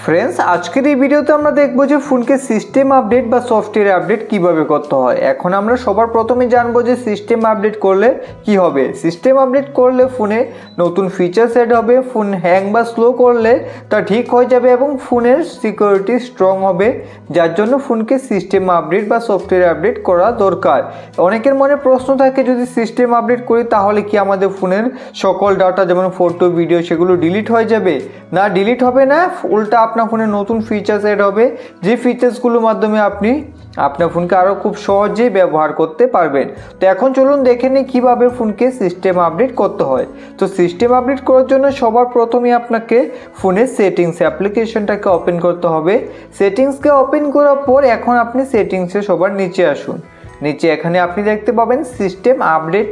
Friends आजकेर এই ভিডিওতে আমরা দেখব যে ফোনকে সিস্টেম আপডেট বা সফটওয়্যার আপডেট কিভাবে করতে হয়। এখন আমরা সবার প্রথমে জানবো যে সিস্টেম আপডেট করলে কি হবে। সিস্টেম আপডেট করলে ফোনে নতুন ফিচার সেট হবে, ফোন হ্যাং বা স্লো করলে তা ঠিক হয়ে যাবে এবং ফোনের সিকিউরিটি স্ট্রং হবে, যার জন্য ফোনকে সিস্টেম আপডেট বা সফটওয়্যার আপডেট করা দরকার। অনেকের মনে প্রশ্ন থাকে যদি সিস্টেম আপডেট করি তাহলে কি আমাদের ফোনের সকল ডাটা যেমন ফটো ভিডিও সেগুলো ডিলিট হয়ে যাবে? না, ডিলিট হবে না, উল্টা আপনার ফোনে নতুন ফিচার্স এড হবে, যে ফিচার্সগুলোর মাধ্যমে আপনি আপনার ফোনকে আরও খুব সহজেই ব্যবহার করতে পারবেন। তো এখন চলুন দেখে নিই কীভাবে ফোনকে সিস্টেম আপডেট করতে হয়। তো সিস্টেম আপডেট করার জন্য সবার প্রথমে আপনাকে ফোনের সেটিংস অ্যাপ্লিকেশনটাকে ওপেন করতে হবে। সেটিংসকে ওপেন করার পর এখন আপনি সেটিংসে সবার নিচে আসুন। নিচে এখানে আপনি দেখতে পাবেন সিস্টেম আপডেট,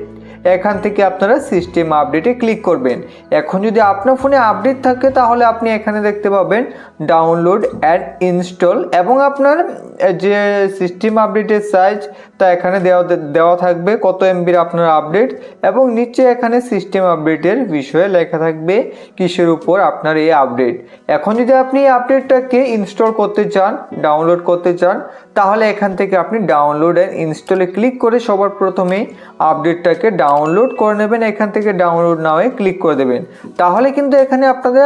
এখান থেকে আপনারা সিস্টেম আপডেটে ক্লিক করবেন। এখন যদি আপনার ফোনে আপডেট থাকে তাহলে আপনি এখানে দেখতে পাবেন ডাউনলোড অ্যান্ড ইনস্টল এবং আপনার যে সিস্টেম আপডেটের সাইজ তা এখানে দেওয়া থাকবে, কত এমবির আপনার আপডেট, এবং নিচে এখানে সিস্টেম আপডেটের বিষয়ে লেখা থাকবে কিসের উপর আপনার এই আপডেট। এখন যদি আপনি এই আপডেটটাকে ইনস্টল করতে চান, ডাউনলোড করতে চান, তাহলে এখান থেকে আপনি ডাউনলোড অ্যান্ড ইনস্টলে ক্লিক করে সবার প্রথমে আপডেটটাকে ডাউনলোড করে নেবেন। এখান থেকে ডাউনলোড নাওয়ে ক্লিক করে দেবেন, তাহলে কিন্তু এখানে আপনাদের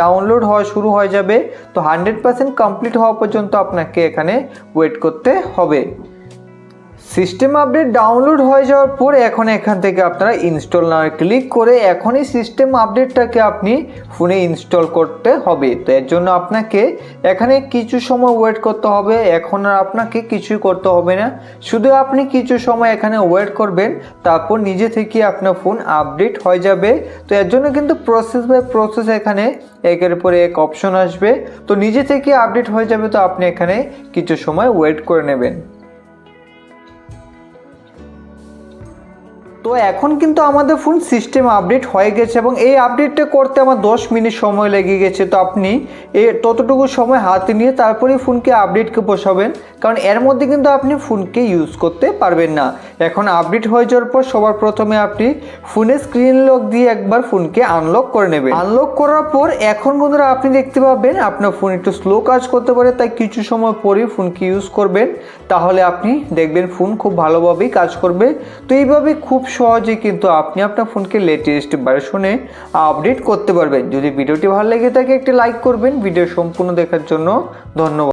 ডাউনলোড হওয়া শুরু হয়ে যাবে। তো 100% কমপ্লিট হওয়া পর্যন্ত আপনাকে এখানে ওয়েট করতে হবে। সিস্টেম আপডেট ডাউনলোড হয়ে যাওয়ার পর এখন এখান থেকে আপনারা ইনস্টল নাও ক্লিক করে এখনই সিস্টেম আপডেটটাকে আপনি ফোনে ইনস্টল করতে হবে। তো এর জন্য আপনাকে এখানে কিছু সময় ওয়েট করতে হবে। এখন আর আপনাকে কিছুই করতে হবে না, শুধু আপনি কিছু সময় এখানে ওয়েট করবেন, তারপর নিজে থেকে আপনার ফোন আপডেট হয়ে যাবে। তো এর জন্য কিন্তু প্রসেস বাই প্রসেস এখানে একের পরে এক অপশন আসবে, তো নিজে থেকে আপডেট হয়ে যাবে। তো আপনি এখানে কিছু সময় ওয়েট করে নেবেন। তো এখন কিন্তু আমাদের ফোন সিস্টেম আপডেট হয়ে গেছে এবং এই আপডেটটা করতে আমার 10 মিনিট সময় লেগে গেছে। তো আপনি ততটুকু সময় হাতে নিয়ে তারপরে ফোনকে আপডেটকে বসাবেন, কারণ এর মধ্যে কিন্তু আপনি ফোনকে ইউজ করতে পারবেন না। এখন আপডেট হয়ে যাওয়ার পর সবার প্রথমে আপনি ফোনে স্ক্রিন লক দিয়ে একবার ফোনকে আনলক করে নেবেন। আনলক করার পর এখন বন্ধুরা আপনি দেখতে পাবেন আপনার ফোন একটু স্লো কাজ করতে পারে, তাই কিছু সময় পরে ফোনকে ইউজ করবেন, তাহলে আপনি দেখবেন ফোন খুব ভালোভাবেই কাজ করবে। তো এইভাবে খুব সহজে কিন্তু আপনি আপনার ফোনকে লেটেস্ট ভার্সনে আপডেট করতে পারবেন। যদি ভিডিওটি ভালো লেগে থাকে একটি লাইক করবেন। ভিডিও সম্পূর্ণ দেখার জন্য ধন্যবাদ।